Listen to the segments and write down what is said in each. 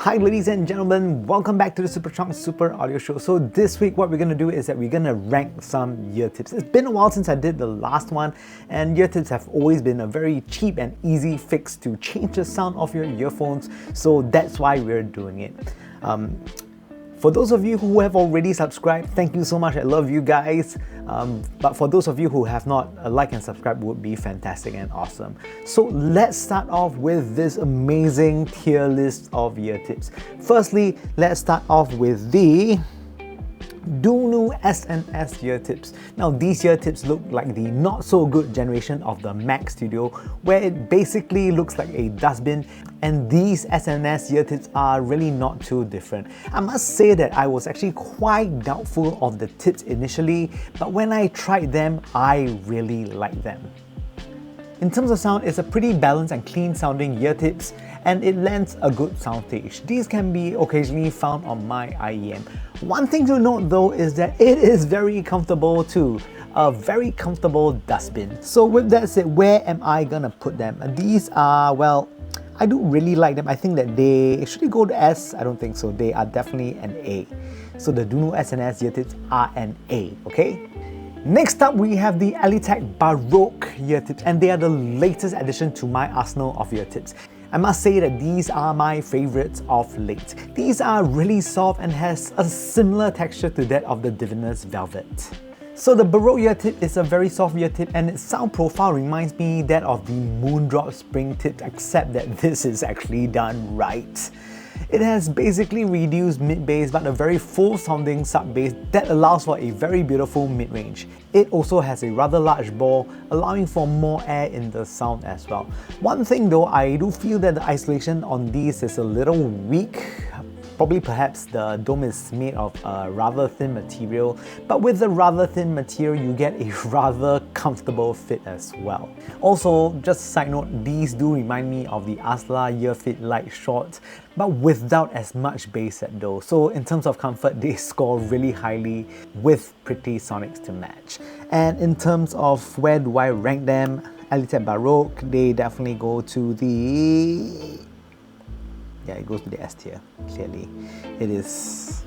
Hi ladies and gentlemen, welcome back to the Super Trunk Super Audio Show. So this week what we're going to do is that we're going to rank some ear tips. It's been a while since I did the last one, and ear tips have always been a very cheap and easy fix to change the sound of your earphones, so that's why we're doing it. For those of you who have already subscribed, thank you so much, I love you guys. But for those of you who have not, a like and subscribe would be fantastic and awesome. So let's start off with this amazing tier list of ear tips. Firstly, let's start off with the Dunu S&S ear tips. Now these ear tips look like the not so good generation of the Mac Studio, where it basically looks like a dustbin, and these S&S ear tips are really not too different. I must say that I was actually quite doubtful of the tips initially, but when I tried them, I really liked them. In terms of sound, it's a pretty balanced and clean sounding ear tips, and it lends a good soundtage. These can be occasionally found on my IEM. One thing to note though is that it is very comfortable too. A very comfortable dustbin. So with that said, where am I gonna put them? These are, well, I do really like them. I think that they should go to S. I don't think so. They are definitely an A. So the Dunu S&S ear tips are an A, okay? Next up, we have the Eletech Baroque ear tips, and they are the latest addition to my arsenal of ear tips. I must say that these are my favorites of late. These are really soft and has a similar texture to that of the Divinus Velvet. So the Baroque ear tip is a very soft ear tip, and its sound profile reminds me that of the Moondrop spring tips, except that this is actually done right. It has basically reduced mid-bass but a very full sounding sub-bass that allows for a very beautiful mid-range. It also has a rather large bore, allowing for more air in the sound as well. One thing though, I do feel that the isolation on these is a little weak. Probably perhaps the dome is made of a rather thin material, but with the rather thin material you get a rather comfortable fit as well. Also, just a side note, these do remind me of the Azla Earfit Light Short, but without as much bass set though. So in terms of comfort, they score really highly with pretty sonics to match. And in terms of where do I rank them, Eletech Baroque, they definitely go to the... yeah, it goes to the S tier, clearly. It is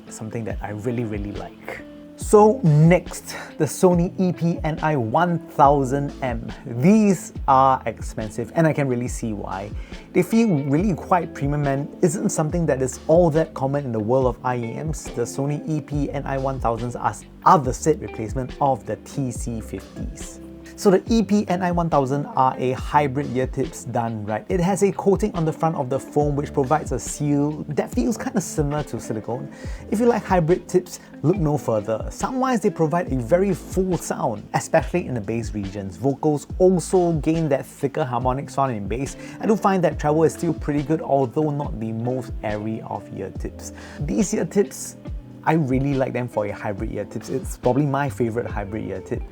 something that I really like. So next, the Sony EP-NI1000M. These are expensive, and I can really see why. They feel really quite premium and isn't something that is all that common in the world of IEMs. The Sony EP-NI1000s are the said replacement of the TC50s. So the EP-NI1000 are a hybrid ear tips done right. It has a coating on the front of the foam which provides a seal that feels kind of similar to silicone. If you like hybrid tips, look no further. Sound-wise, they provide a very full sound, especially in the bass regions. Vocals also gain that thicker harmonic sound in bass. I do find that treble is still pretty good, although not the most airy of ear tips. These ear tips, I really like them for a hybrid ear tips. It's probably my favorite hybrid ear tip.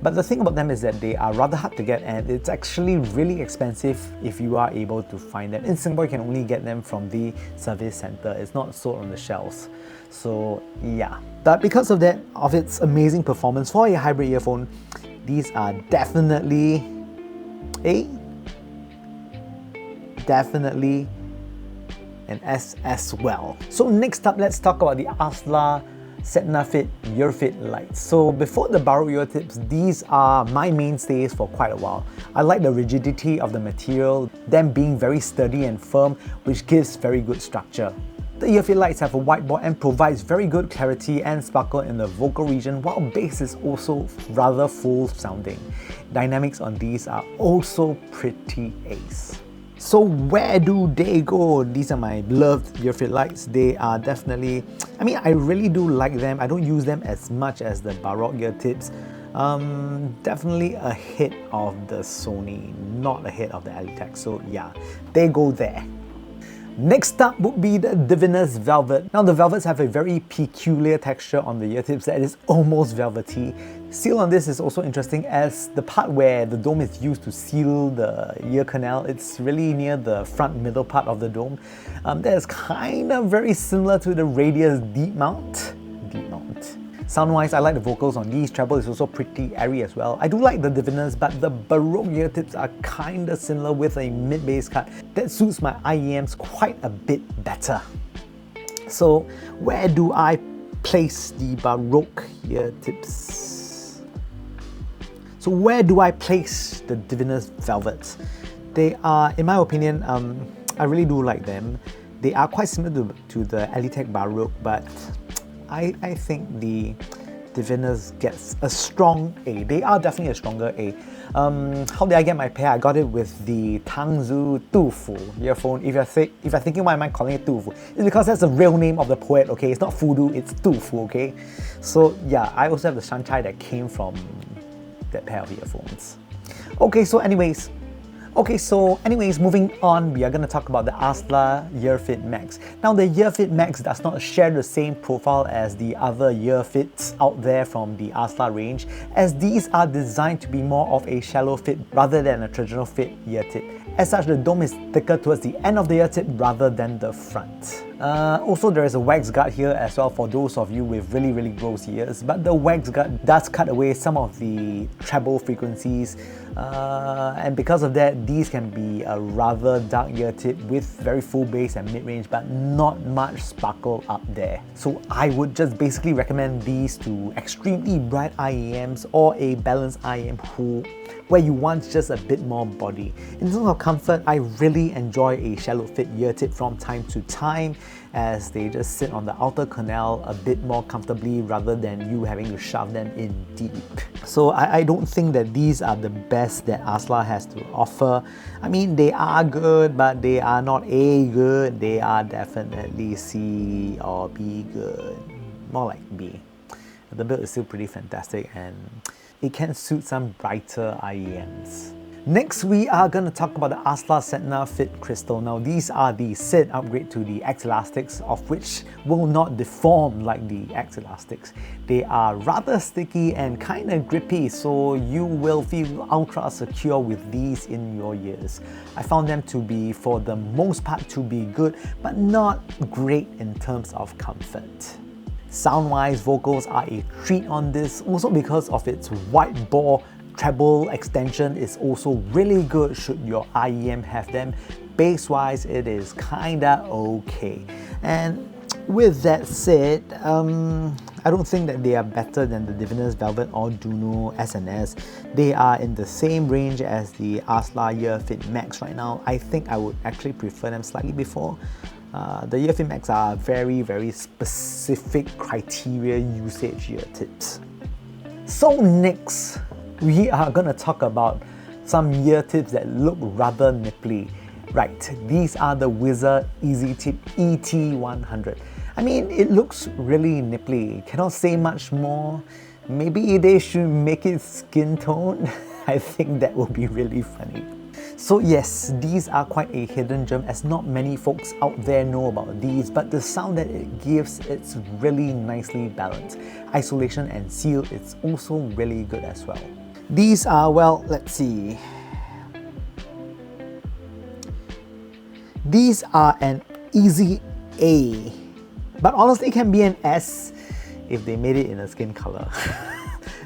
But the thing about them is that they are rather hard to get, and it's actually really expensive if you are able to find them. In Singapore, you can only get them from the service center. It's not sold on the shelves. So yeah. But because of that, of its amazing performance for a hybrid earphone, these are definitely an S as well. So next up, let's talk about the Azla Earfit lights. So before the Baroque ear tips, these are my mainstays for quite a while. I like the rigidity of the material, them being very sturdy and firm, which gives very good structure. The Earfit lights have a wide bore and provides very good clarity and sparkle in the vocal region, while bass is also rather full sounding. Dynamics on these are also pretty ace. So where do they go? These are my beloved Earfit lights. They are definitely, I mean, I really do like them. I don't use them as much as the Baroque ear tips. Definitely ahead of the Sony, not ahead of the Eletech. So yeah, they go there. Next up would be the Divinus Velvet. Now the Velvets have a very peculiar texture on the ear tips that is almost velvety. Seal on this is also interesting as the part where the dome is used to seal the ear canal, it's really near the front middle part of the dome. That is kind of very similar to the Radius deep mount. Sound-wise, I like the vocals on these. Treble is also pretty airy as well. I do like the Divinus, but the Baroque ear tips are kinda similar with a mid-bass cut that suits my IEMs quite a bit better. So where do I place the Baroque ear tips? So where do I place the Divinus Velvets? They are, in my opinion, I really do like them. They are quite similar to the Eletech Baroque, but I think the Divinus gets a strong A. They are definitely a stronger A. How did I get my pair? I got it with the Tangzu Tufu earphone. If you're thinking why am I calling it Tufu, it's because that's the real name of the poet, okay? It's not Fudu, it's Tufu, okay? So yeah, I also have the Sancai that came from that pair of earphones. Okay, so anyways, moving on, we are going to talk about the Azla Earfit Max. Now, the Earfit Max does not share the same profile as the other earfits out there from the Azla range, as these are designed to be more of a shallow fit rather than a traditional fit ear tip. As such, the dome is thicker towards the end of the ear tip rather than the front. Also, there is a wax guard here as well for those of you with really gross ears, but the wax guard does cut away some of the treble frequencies, and because of that, these can be a rather dark ear tip with very full bass and mid-range, but not much sparkle up there. So I would just basically recommend these to extremely bright IEMs or a balanced IEM where you want just a bit more body. In terms of comfort, I really enjoy a shallow fit ear tip from time to time, as they just sit on the outer canal a bit more comfortably rather than you having to shove them in deep. So I don't think that these are the best that Azla has to offer. I mean, they are good, but they are not A good. They are definitely C or B good. More like B. The build is still pretty fantastic and it can suit some brighter IEMs. Next, we are going to talk about the Azla Earfit Crystal. Now, these are the SID upgrade to the Xelastics, of which will not deform like the Xelastics. They are rather sticky and kind of grippy, so you will feel ultra secure with these in your ears. I found them to be, for the most part, to be good, but not great in terms of comfort. Sound-wise, vocals are a treat on this, also because of its wide bore. Treble extension is also really good should your IEM have them. Bass-wise, it is kinda okay. And with that said, I don't think that they are better than the Divinus Velvet or Dunu S&S. They are in the same range as the Azla Earfit Max right now. I think I would actually prefer them slightly before. The Earfit Max are very specific criteria usage ear tips. So next, we are going to talk about some ear tips that look rather nipply. Right, these are the Whizzer ET100. I mean, it looks really nipply. Cannot say much more. Maybe they should make it skin tone. I think that would be really funny. So yes, these are quite a hidden gem, as not many folks out there know about these, but the sound that it gives, it's really nicely balanced. Isolation and seal, it's also really good as well. These are, well, let's see. These are an easy A, but honestly it can be an S if they made it in a skin color.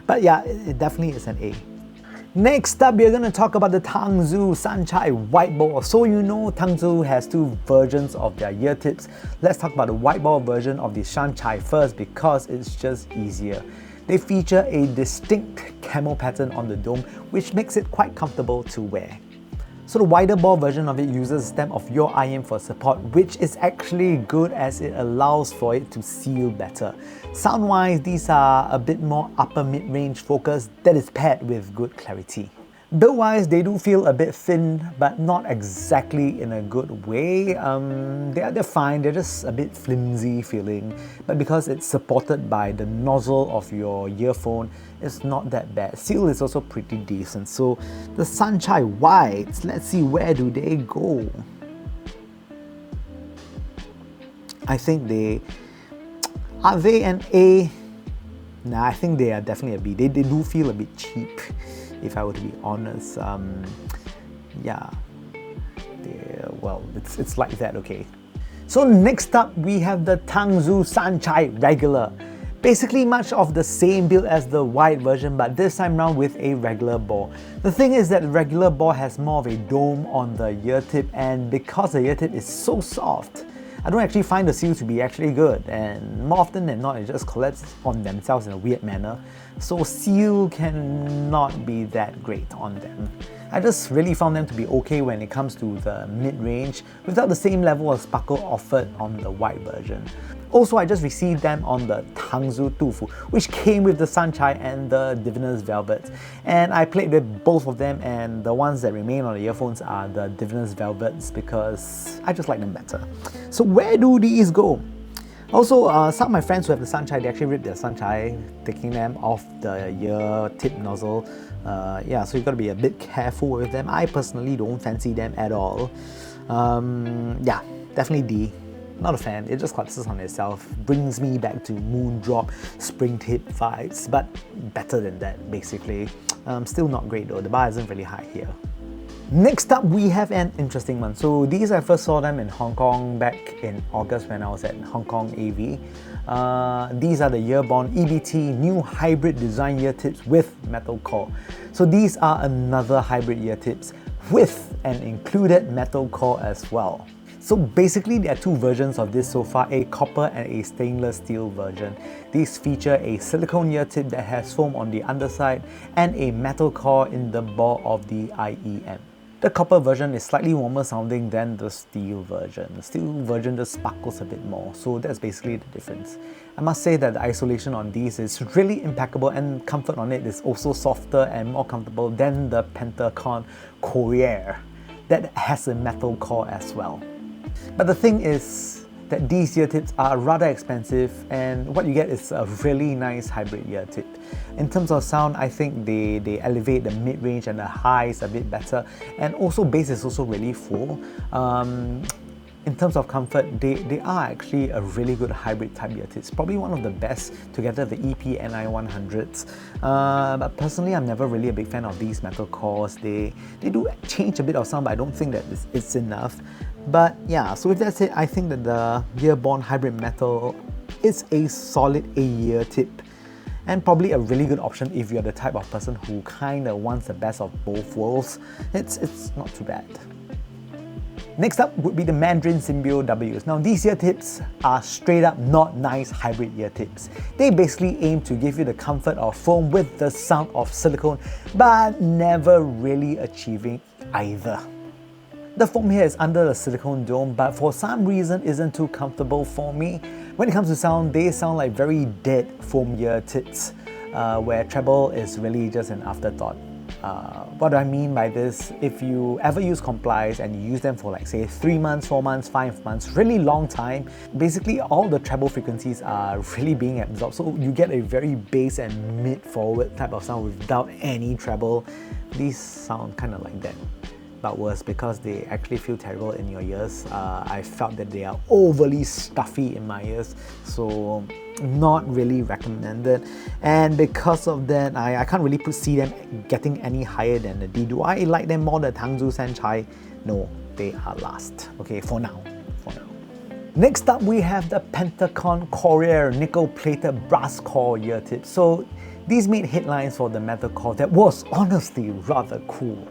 But yeah, it definitely is an A. Next up, we're going to talk about the Tangzu Sancai white ball. So you know Tangzu has two versions of their ear tips. Let's talk about the white ball version of the Sancai first because it's just easier. They feature a distinct camo pattern on the dome, which makes it quite comfortable to wear. So the wider ball version of it uses a stem of your IM for support, which is actually good as it allows for it to seal better. Sound-wise, these are a bit more upper mid-range focus that is paired with good clarity. Build-wise, they do feel a bit thin, but not exactly in a good way. They're fine, they're just a bit flimsy feeling, but because it's supported by the nozzle of your earphone, it's not that bad. Seal is also pretty decent. So the Sancai whites, let's see, where do they go? I think are they an A? Nah, I think they are definitely a B. They do feel a bit cheap, if I were to be honest. Yeah, well, it's like that, okay. So next up, we have the Tangzu Sancai Regular. Basically much of the same build as the white version, but this time round with a regular ball. The thing is that the regular ball has more of a dome on the ear tip, and because the ear tip is so soft, I don't actually find the seal to be actually good, and more often than not it just collapses on themselves in a weird manner, so seal cannot be that great on them. I just really found them to be okay when it comes to the mid-range without the same level of sparkle offered on the white version. Also, I just received them on the Tangzu Tufu, which came with the Sancai and the Divinus Velvet. And I played with both of them, and the ones that remain on the earphones are the Divinus Velvets because I just like them better. So where do these go? Also, some of my friends who have the Sancai, they actually ripped their Sancai, taking them off the ear tip nozzle. Yeah, so you've got to be a bit careful with them. I personally don't fancy them at all. Yeah, definitely D. Not a fan, it just collapses on itself. Brings me back to Moondrop, spring tip vibes, but better than that basically. Still not great though, the bar isn't really high here. Next up, we have an interesting one. So these, I first saw them in Hong Kong back in August when I was at Hong Kong AV. These are the Earrbon EBT new hybrid design ear tips with metal core. So these are another hybrid ear tips with an included metal core as well. So basically there are two versions of this so far, a copper and a stainless steel version. These feature a silicone ear tip that has foam on the underside and a metal core in the ball of the IEM. The copper version is slightly warmer sounding than the steel version. The steel version just sparkles a bit more, so that's basically the difference. I must say that the isolation on these is really impeccable, and comfort on it is also softer and more comfortable than the Pentacon Coreir that has a metal core as well. But the thing is that these ear tips are rather expensive, and what you get is a really nice hybrid ear tip. In terms of sound, I think they elevate the mid-range and the highs a bit better, and also bass is also really full. In terms of comfort, they are actually a really good hybrid type ear tips, probably one of the best together the EP-NI1000s. But personally, I'm never really a big fan of these metal cores. They do change a bit of sound, but I don't think that it's enough. But yeah, so with that said, I think that the Earrbon hybrid metal is a solid A-ear tip, and probably a really good option if you're the type of person who kinda wants the best of both worlds. It's not too bad. Next up would be the Mandarine Symbio W. Now these ear tips are straight up not nice hybrid ear tips. They basically aim to give you the comfort of foam with the sound of silicone, but never really achieving either. The foam here is under the silicone dome, but for some reason isn't too comfortable for me. When it comes to sound, they sound like very dead foam ear tips, where treble is really just an afterthought. What do I mean by this? If you ever use Complies and you use them for like say 3 months, 4 months, 5 months, really long time, basically all the treble frequencies are really being absorbed, so you get a very bass and mid-forward type of sound without any treble. These sound kind of like that, but worse because they actually feel terrible in your ears. I felt that they are overly stuffy in my ears, so not really recommended. And because of that, I can't really see them getting any higher than the D. Do I like them more than Tangzu Sancai? No, they are last. Okay, for now. Next up, we have the Pentacon Coreir nickel-plated brass core ear tips. So these made headlines for the metal core that was honestly rather cool.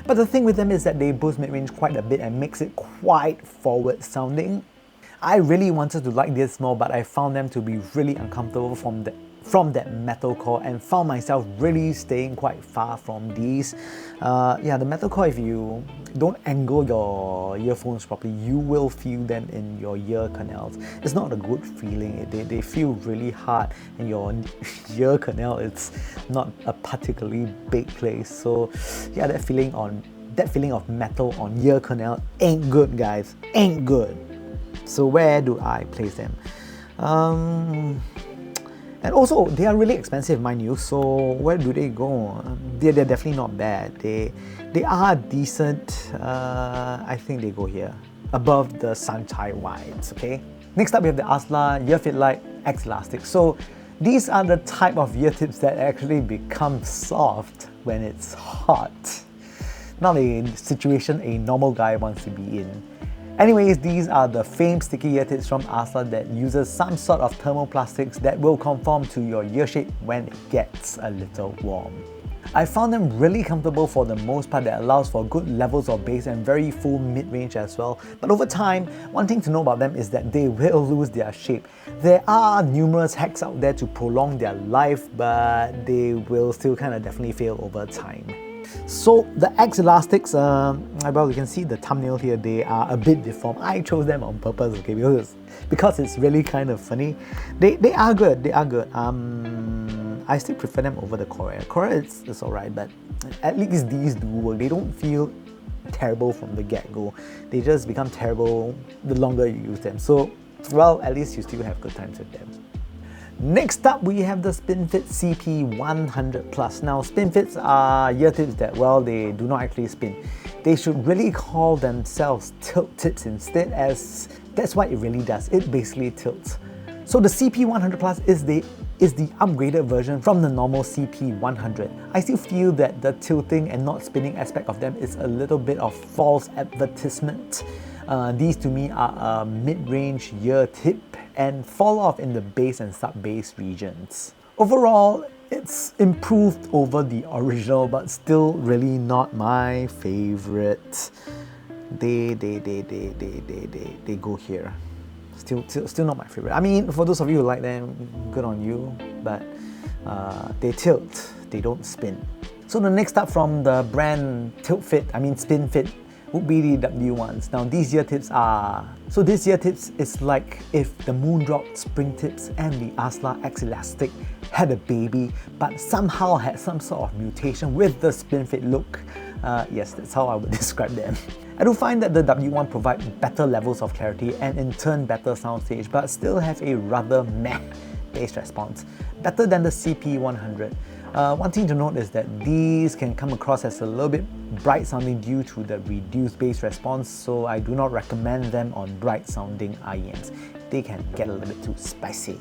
But the thing with them is that they boost mid-range quite a bit and makes it quite forward sounding. I really wanted to like this more, but I found them to be really uncomfortable from that metal core and found myself really staying quite far from these. Yeah, the metal core, if you don't angle your earphones properly, you will feel them in your ear canals. It's not a good feeling. They feel really hard, and your ear canal, it's not a particularly big place. So yeah, that feeling of metal on ear canal ain't good, guys. Ain't good. So where do I place them? And also, they are really expensive, mind you, so where do they go? They're definitely not bad. They are decent. I think they go here, above the Sancai wides, okay? Next up, we have the Azla Earfit Xelastic. So these are the type of ear tips that actually become soft when it's hot. Not a situation a normal guy wants to be in. Anyways, these are the famed sticky ear tips from Azla that uses some sort of thermoplastics that will conform to your ear shape when it gets a little warm. I found them really comfortable for the most part, that allows for good levels of bass and very full mid-range as well. But over time, one thing to know about them is that they will lose their shape. There are numerous hacks out there to prolong their life, but they will still kind of definitely fail over time. So the Xelastics, well, you can see the thumbnail here, they are a bit deformed. I chose them on purpose, okay, because it's really kind of funny. They are good, they are good. I still prefer them over the Coreir. Coreir is alright, but at least these do work. They don't feel terrible from the get-go. They just become terrible the longer you use them. So, well, at least you still have good times with them. Next up, we have the Spinfit CP100 Now, Spinfits are ear tips that, well, they do not actually spin. They should really call themselves tilt tips instead, as that's what it really does. It basically tilts. So the CP100 is the upgraded version from the normal CP100. I still feel that the tilting and not spinning aspect of them is a little bit of false advertisement. These to me are a mid-range ear tip and fall off in the bass and sub-bass regions. Overall, it's improved over the original, but still really not my favorite. They go here. Still not my favorite. I mean, for those of you who like them, good on you, but they tilt, they don't spin. So the next up from the brand Spinfit would be the W1s. Now these ear tips are... So this ear tips is like if the Moondrop spring tips and the Azla Xelastic had a baby, but somehow had some sort of mutation with the Spinfit look. Yes, that's how I would describe them. I do find that the W1 provide better levels of clarity and in turn better soundstage, but still have a rather meh bass response, better than the CP100. One thing to note is that these can come across as a little bit bright sounding due to the reduced bass response, so I do not recommend them on bright sounding IEMs. They can get a little bit too spicy.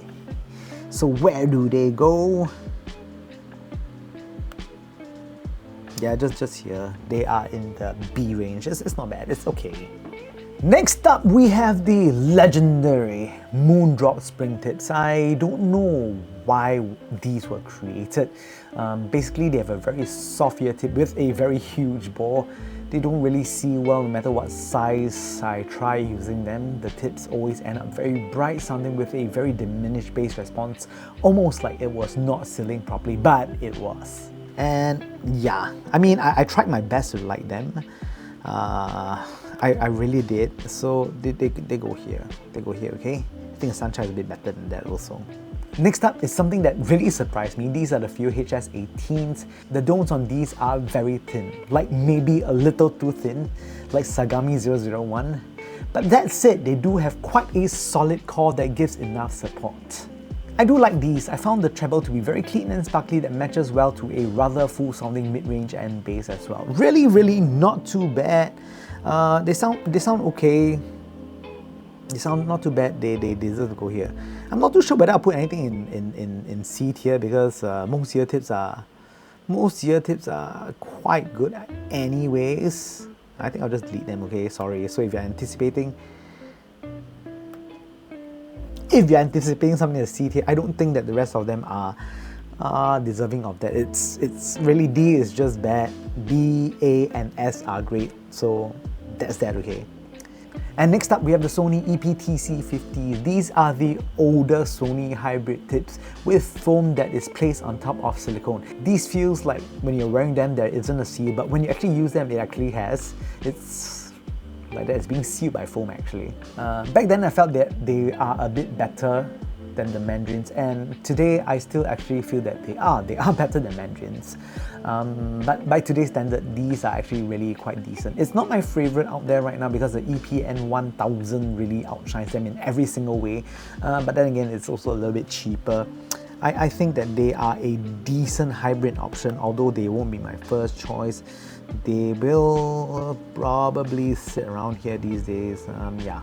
So where do they go? Yeah, just here. They are in the B range. It's not bad, it's okay. Next up, we have the legendary Moondrop spring tips. I don't know why these were created. Basically, they have a very soft ear tip with a very huge bore. They don't really see well no matter what size I try using them. The tips always end up very bright sounding with a very diminished bass response, almost like it was not sealing properly, but it was. And yeah, I mean, I tried my best to like them. I really did. So they go here. They go here, okay? I think Sancai is a bit better than that also. Next up is something that really surprised me. These are the Fiio HS18s. The domes on these are very thin, like maybe a little too thin, like Sagami 001. But that said, they do have quite a solid core that gives enough support. I do like these. I found the treble to be very clean and sparkly that matches well to a rather full sounding mid-range and bass as well. Really not too bad. They sound okay. They sound not too bad. They deserve to go here. I'm not too sure whether I'll put anything in C tier because most ear tips are quite good anyways. I think I'll just delete them, okay? Sorry. So if you're anticipating something in C tier, I don't think that the rest of them are deserving of that. It's really D is just bad. B, A, and S are great. So that's that, okay? And next up, we have the Sony EP TC50. These are the older Sony hybrid tips with foam that is placed on top of silicone. These feels like when you're wearing them, there isn't a seal, but when you actually use them, it actually has. It's like that, it's being sealed by foam actually. Back then, I felt that they are a bit better than the Mandarins, and today I still actually feel that they are better than Mandarins. But by today's standard, these are actually really quite decent. It's not my favorite out there right now because the EP-NI1000M really outshines them in every single way, but then again, it's also a little bit cheaper. I think that they are a decent hybrid option, although they won't be my first choice. They will probably sit around here these days. Yeah,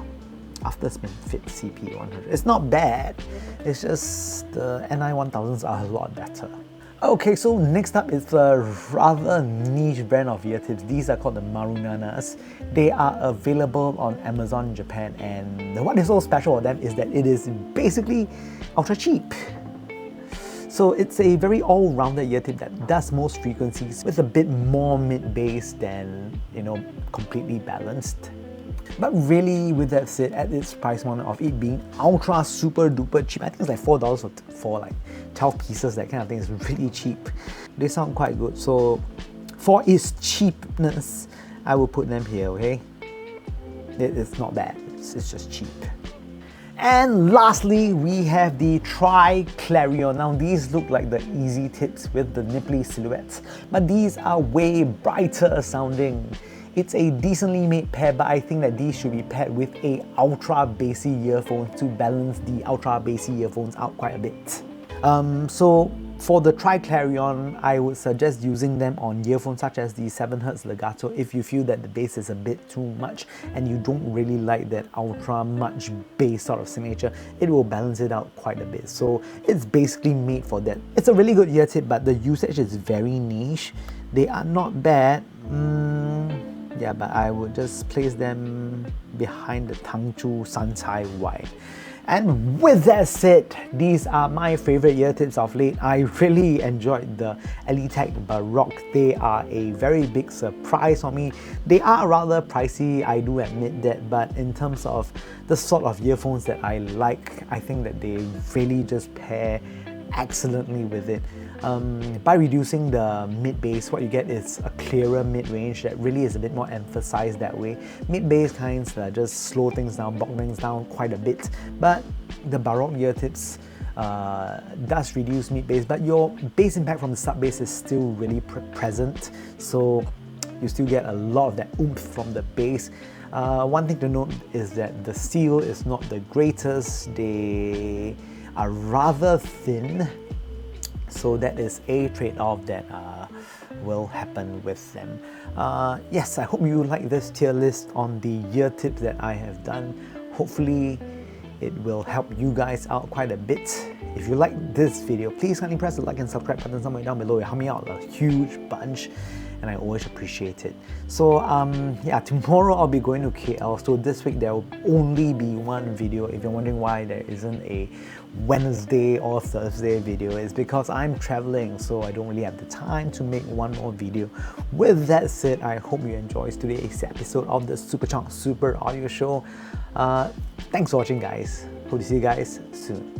after Spinfit CP100. It's not bad, it's just the NI1000s are a lot better. Okay, so next up is a rather niche brand of ear tips. These are called the Marunanas. They are available on Amazon Japan, and what is so special about them is that it is basically ultra cheap. So it's a very all-rounded ear tip that does most frequencies with a bit more mid-bass than, completely balanced. But really, with that said, at its price point of it being ultra super duper cheap, I think it's like $4 for like 12 pieces, that kind of thing, is really cheap. They sound quite good, so for its cheapness, I will put them here, okay? It's not bad, it's just cheap. And lastly, we have the Clarion. Now these look like the easy tips with the nipply silhouettes, but these are way brighter sounding. It's a decently made pair, but I think that these should be paired with a ultra bassy earphone to balance the ultra bassy earphones out quite a bit. So for the Clarion, I would suggest using them on earphones such as the 7Hz legato if you feel that the bass is a bit too much and you don't really like that ultra much bass sort of signature. It will balance it out quite a bit. So it's basically made for that. It's a really good ear tip, but the usage is very niche. They are not bad. Yeah, but I would just place them behind the Tangzu Sancai Y. And with that said, these are my favorite ear tips of late. I really enjoyed the Eletech Baroque. They are a very big surprise for me. They are rather pricey, I do admit that, but in terms of the sort of earphones that I like, I think that they really just pair excellently with it. By reducing the mid-bass, what you get is a clearer mid-range that really is a bit more emphasized that way. Mid-bass kinds just slow things down, bog things down quite a bit, but the Baroque ear tips does reduce mid-bass, but your bass impact from the sub-bass is still really present, so you still get a lot of that oomph from the bass. One thing to note is that the seal is not the greatest. They are rather thin, so that is a trade-off that will happen with them. Yes, I hope you like this tier list on the ear tips that I have done. Hopefully it will help you guys out quite a bit. If you like this video, please kindly press the like and subscribe button somewhere down below. It helps me out a huge bunch, and I always appreciate it. So yeah, tomorrow I'll be going to KL, so this week there will only be one video. If you're wondering why there isn't a Wednesday or Thursday video, it's because I'm traveling, so I don't really have the time to make one more video. With that said, I hope you enjoyed today's episode of the Super Chunk Super Audio Show. Thanks for watching, guys. Hope to see you guys soon.